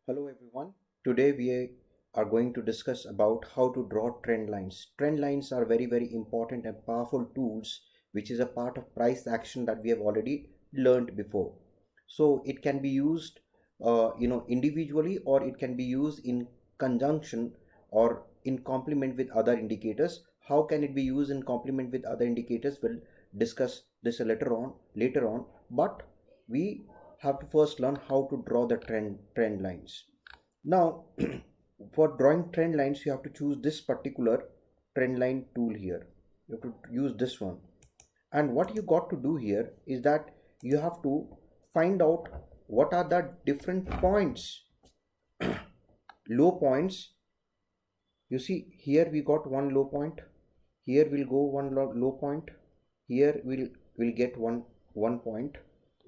Hello everyone. Today we are going to discuss about how to draw trend lines. Trend lines are very important and powerful tools which is a part of price action that we have already learned before. So it can be used individually, or it can be used in conjunction or in complement with other indicators. How can it be used in complement with other indicators? We'll discuss this later on, but we have to first learn how to draw the trend lines. Now for drawing trend lines, you have to choose this particular trend line tool here. You have to use this one, and what you got to do here is that you have to find out what are the different points, low points. You see here we got one low point, here we'll go one low point, here we'll get one point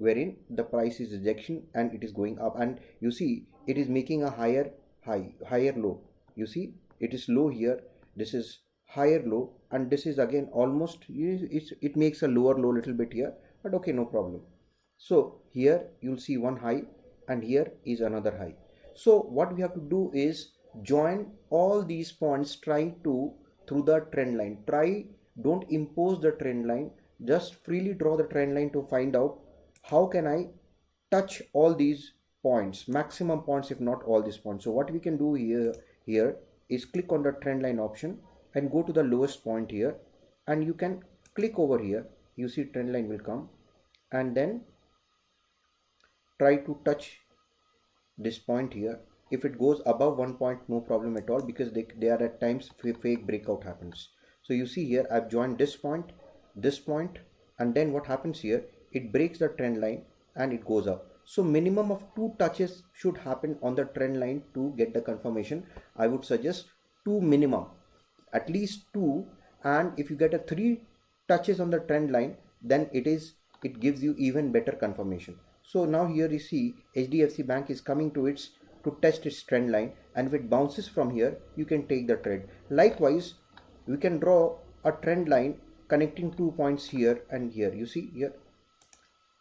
wherein the price is rejection and it is going up, and you see it is making a higher low. You see it is low here, this is higher low, and this is again almost it makes a lower low little bit here, but okay, no problem. So here you'll see one high and here is another high. So what we have to do is join all these points trying to through the trend line. Don't impose the trend line, just freely draw the trend line to find out how can I touch all these points, maximum points if not all these points. So what we can do here is click on the trend line option and go to the lowest point here, and you can click over here. You see trend line will come, and then try to touch this point here. If it goes above one point, no problem at all, because they are at times fake breakout happens. So you see here I've joined this point, and then what happens here, it breaks the trend line and it goes up. So minimum of 2 touches should happen on the trend line to get the confirmation. I would suggest 2 minimum, at least 2, and if you get a 3 touches on the trend line, then it gives you even better confirmation. So now here you see HDFC Bank is coming to test its trend line, and if it bounces from here, you can take the trade. Likewise, we can draw a trend line connecting 2 points here and here. You see here,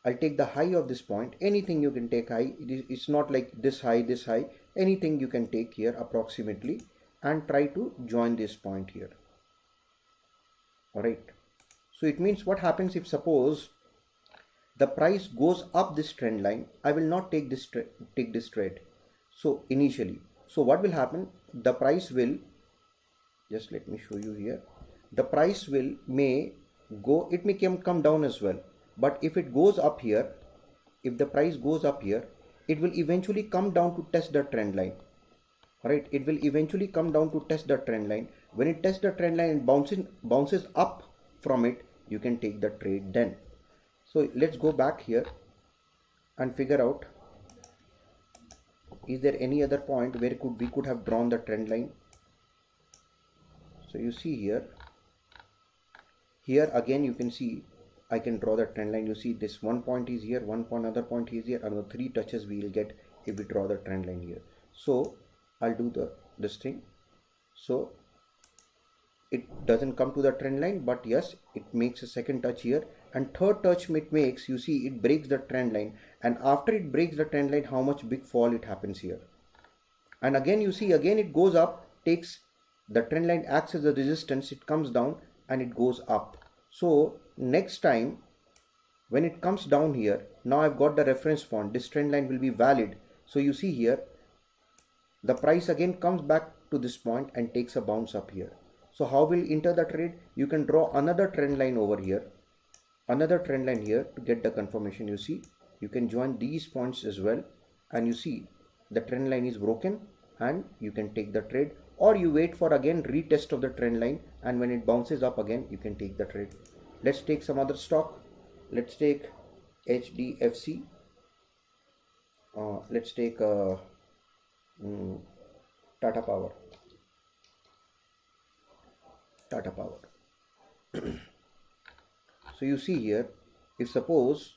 I'll take the high of this point. Anything you can take high. It's not like this high, anything you can take here approximately, and try to join this point here. All right. So it means what happens if suppose the price goes up this trend line, I will not take this trade. So initially, so what will happen, the price will, just let me show you here, the price will may go, it may come down as well, but if it goes up here, if the price goes up here, it will eventually come down to test the trend line. All right, it will eventually come down to test the trend line. When it tests the trend line and bounces up from it, you can take the trade then. So let's go back here and figure out, is there any other point where we could have drawn the trend line. So you see here again you can see I can draw the trend line. You see this one point is here, another point is here, another 3 touches we will get if we draw the trend line here. So I'll do this thing. So it doesn't come to the trend line, but yes, it makes a second touch here, and third touch it makes, you see it breaks the trend line, and after it breaks the trend line, how much big fall it happens here. And again you see, again it goes up, takes the trend line, acts as a resistance, it comes down and it goes up. So next time when it comes down here, now I've got the reference point, this trend line will be valid. So you see here the price again comes back to this point and takes a bounce up here. So how will enter the trade? You can draw another trend line over here, another trend line here to get the confirmation. You see, you can join these points as well, and you see the trend line is broken and you can take the trade, or you wait for again retest of the trend line, and when it bounces up again, you can take the trade. Let's take some other stock. Let's take HDFC. Let's take Tata Power. So you see here, if suppose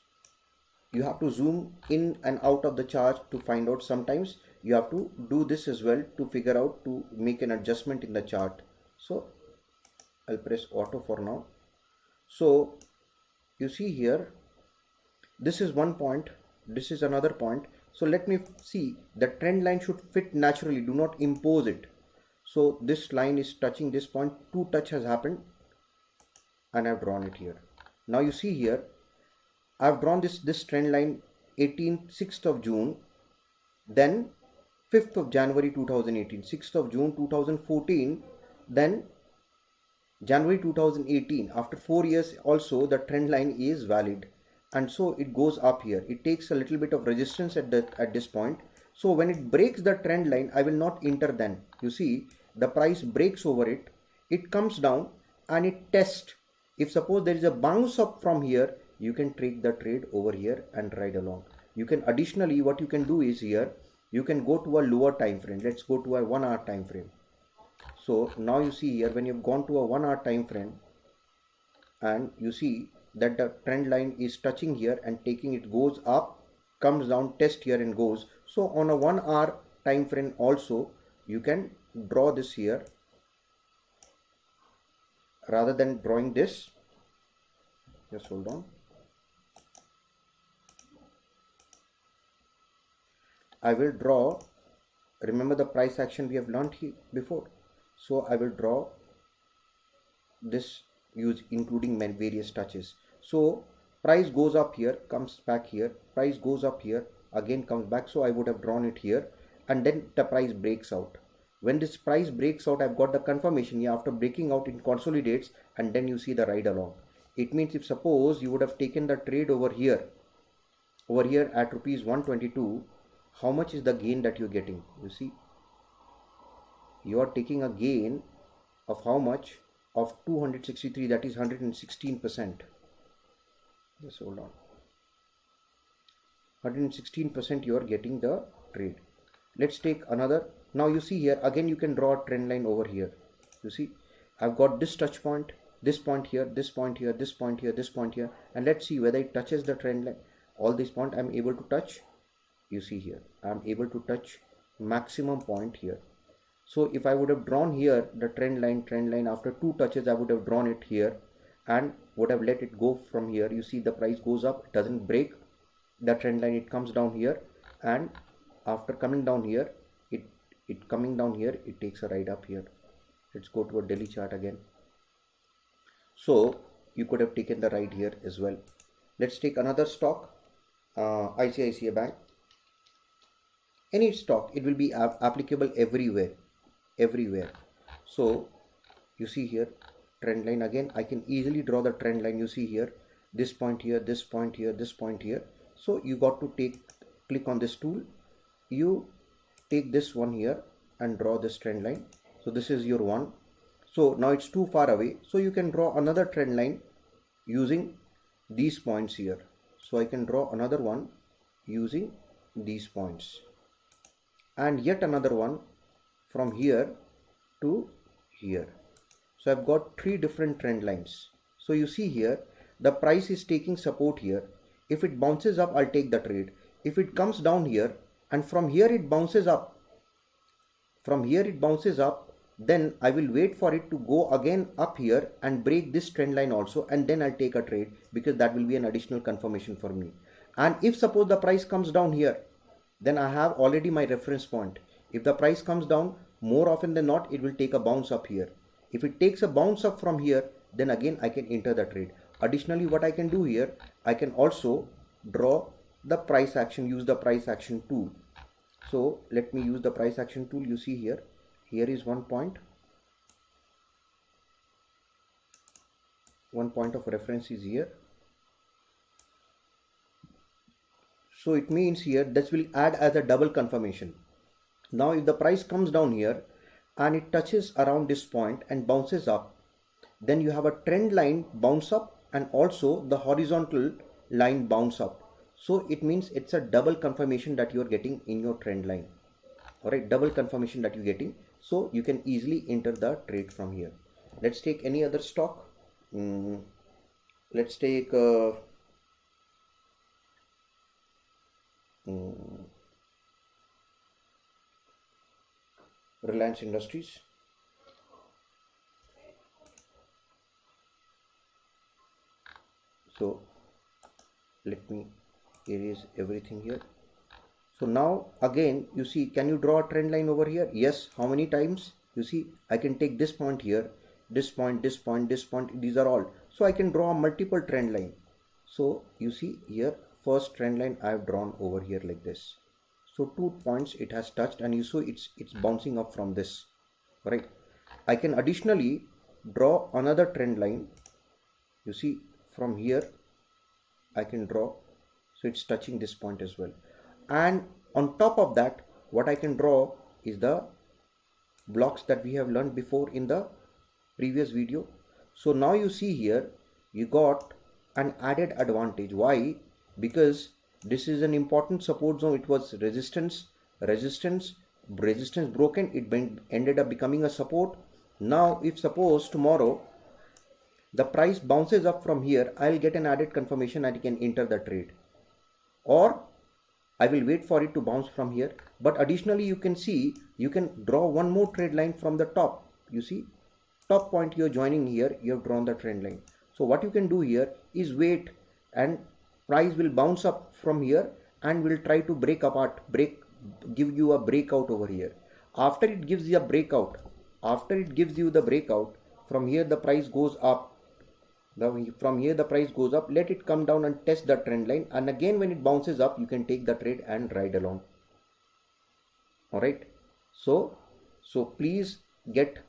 you have to zoom in and out of the chart to find out, sometimes you have to do this as well to figure out, to make an adjustment in the chart. So I'll press auto for now. So you see here, this is one point, this is another point. So let me see, the trend line should fit naturally, do not impose it. So this line is touching this point, two touch has happened, and I've drawn it here. Now you see here, I've drawn this trend line 6th of June, then 5th of January 2018, 6th of June 2014, then January 2018. After 4 years also the trend line is valid, and so it goes up here. It takes a little bit of resistance at this point. So when it breaks the trend line, I will not enter then. You see, the price breaks over it, it comes down and it tests. If suppose there is a bounce up from here, you can take the trade over here and ride along. You can additionally, what you can do is here, you can go to a lower time frame. Let's go to a 1 hour time frame. So now you see here, when you've gone to a 1 hour time frame and you see that the trend line is touching here and taking, it goes up, comes down, test here and goes. So on a 1 hour time frame also you can draw this here, rather than drawing this. Just hold on. I will draw, remember the price action we have learned here before. So I will draw this including various touches. So price goes up here, comes back here, price goes up here, again comes back. So I would have drawn it here, and then the price breaks out. When this price breaks out, I've got the confirmation here. After breaking out, it consolidates, and then you see the ride along. It means if suppose you would have taken the trade over here at rupees 122, how much is the gain that you're getting? You see, you are taking a gain of how much? Of 263, that is 116%. Just hold on. 116% you are getting the trade. Let's take another. Now you see here, again you can draw a trend line over here. You see, I've got this touch point, this point here, this point here, this point here, this point here, and let's see whether it touches the trend line. All these points I'm able to touch. You see here, I'm able to touch maximum point here. So if I would have drawn here the trend line after two touches, I would have drawn it here and would have let it go from here. You see the price goes up, it doesn't break the trend line, it comes down here, and after coming down here, it takes a ride up here. Let's go to a daily chart again. So you could have taken the ride here as well. Let's take another stock, ICICI Bank. Any stock, it will be applicable everywhere. So you see here, trend line again, I can easily draw the trend line. You see here, this point here, this point here, this point here. So you got to click on this tool, you take this one here and draw this trend line. So this is your one. So now it's too far away, so you can draw another trend line using these points here. So I can draw another one using these points, and yet another one from here to here. So I've got three different trend lines. So you see here, the price is taking support here. If it bounces up, I'll take the trade. If it comes down here and from here it bounces up, then I will wait for it to go again up here and break this trend line also, and then I'll take a trade, because that will be an additional confirmation for me. And if suppose the price comes down here, then I have already my reference point. If the price comes down, more often than not, it will take a bounce up here. If it takes a bounce up from here, then again I can enter the trade. Additionally, what I can do here, I can also draw the price action, use the price action tool. So let me use the price action tool. You see here is one point of reference is here. So it means here this will add as a double confirmation. Now if the price comes down here and it touches around this point and bounces up, then you have a trend line bounce up and also the horizontal line bounce up. So it means it's a double confirmation that you are getting in your trend line. Alright, double confirmation that you're getting. So you can easily enter the trade from here. Let's take any other stock. Let's take Reliance Industries. So let me erase everything here. So now again, you see, can you draw a trend line over here? Yes. How many times? You see, I can take this point here, this point, this point, this point, these are all. So I can draw a multiple trend line. So you see here, first trend line I have drawn over here like this. So 2 points it has touched, and you see it's bouncing up from this, right? I can additionally draw another trend line. You see, from here I can draw, so it's touching this point as well. And on top of that, what I can draw is the blocks that we have learned before in the previous video. So now you see here, you got an added advantage. Why? Because this is an important support zone. It was resistance broken, it ended up becoming a support. Now if suppose tomorrow the price bounces up from here, I'll get an added confirmation and I can enter the trade, or I will wait for it to bounce from here. But additionally, you can see, you can draw one more trade line from the top. You see, top point you're joining here, you have drawn the trend line. So what you can do here is wait, and price will bounce up from here and will try to give you a breakout over here. After it gives you a breakout, from here the price goes up. From here the price goes up, let it come down and test the trend line, and again when it bounces up, you can take the trade and ride along. All right, so please get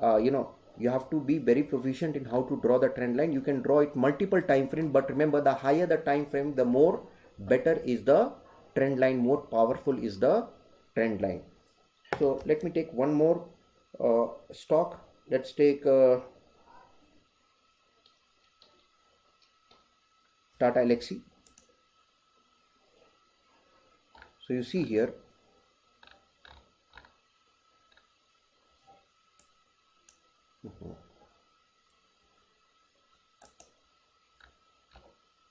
you have to be very proficient in how to draw the trend line. You can draw it multiple time frame, but remember, the higher the time frame, the more better is the trend line, more powerful is the trend line. So let me take one more stock. Let's take Tata Elxsi. So you see here,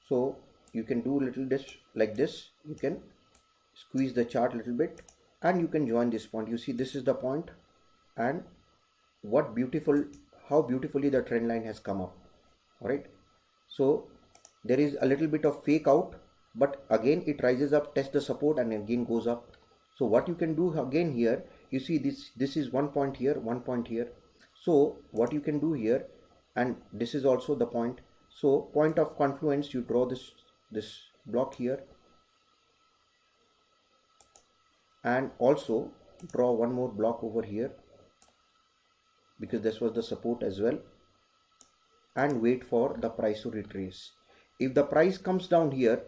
so you can do little this like this. You can squeeze the chart a little bit and you can join this point. You see, this is the point, and how beautifully the trend line has come up. All right, so there is a little bit of fake out, but again it rises up, tests the support, and again goes up. So what you can do again here, you see this is one point here, one point here. So what you can do here, and this is also the point. So point of confluence, you draw this block here, and also draw one more block over here, because this was the support as well, and wait for the price to retrace. If the price comes down here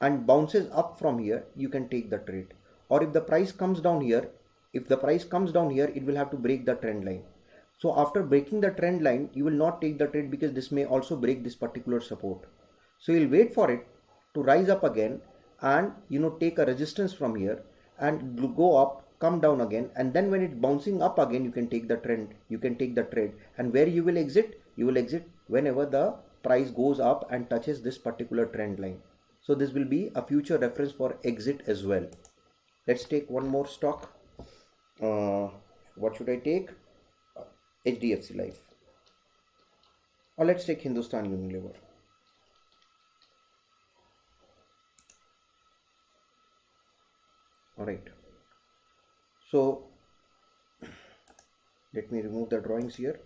and bounces up from here, you can take the trade. Or if the price comes down here, it will have to break the trend line. So after breaking the trend line, you will not take the trade, because this may also break this particular support. So you'll wait for it to rise up again and take a resistance from here and go up, come down again, and then when it's bouncing up again, you can take the trend, trade. And where you will exit? You will exit whenever the price goes up and touches this particular trend line. So this will be a future reference for exit as well. Let's take one more stock. What should I take? HDFC Life, or let's take Hindustan Unilever. All right, so let me remove the drawings here.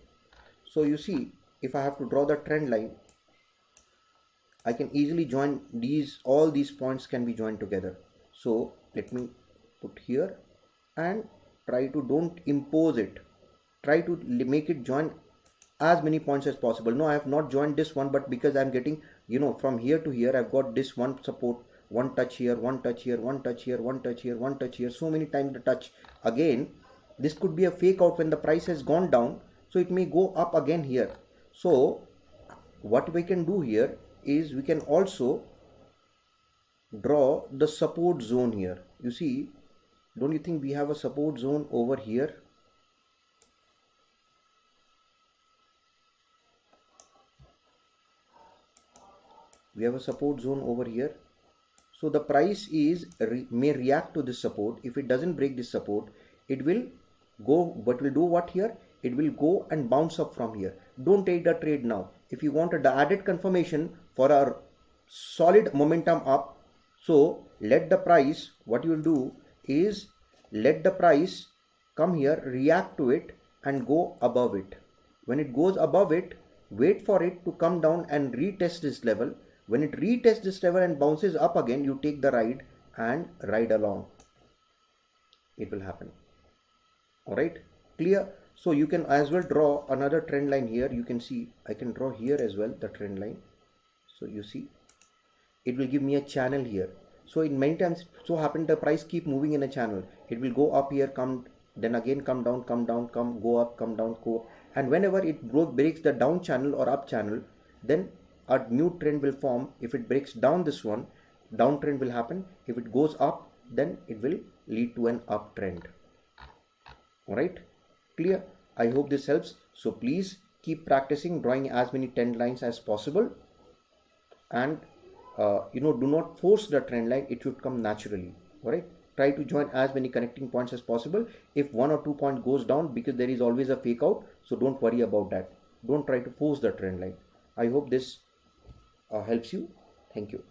So you see, if I have to draw the trend line, I can easily join all these points can be joined together. So let me put here and try to don't impose it. Try to make it join as many points as possible. No, I have not joined this one, but because I'm getting, from here to here, I've got this one support, one touch here, one touch here, one touch here, one touch here, one touch here, so many times the touch. Again, this could be a fake out when the price has gone down, so it may go up again here. So what we can do here is we can also draw the support zone here. You see, don't you think we have a support zone over here? We have a support zone over here. So the price may react to this support. If it doesn't break this support, it will go, but will do what here? It will go and bounce up from here. Don't take the trade now. If you want a added confirmation for a solid momentum up, so let the price, what you will do is let the price come here, react to it and go above it. When it goes above it, wait for it to come down and retest this level. When it retests this level and bounces up again, you take the ride and ride along. It will happen. Alright, clear? So you can as well draw another trend line here. You can see I can draw here as well the trend line. So you see it will give me a channel here. So in many times so happen the price keep moving in a channel. It will go up here, come, then again come down, come, go up, come down, go. And whenever it breaks the down channel or up channel, then a new trend will form. If it breaks down this one, downtrend will happen. If it goes up, then it will lead to an uptrend. Alright, clear? I hope this helps. So please keep practicing drawing as many trend lines as possible, and do not force the trend line. It should come naturally. Alright, try to join as many connecting points as possible. If 1 or 2 point goes down, because there is always a fake out, so don't worry about that. Don't try to force the trend line. I hope this helps you. Thank you.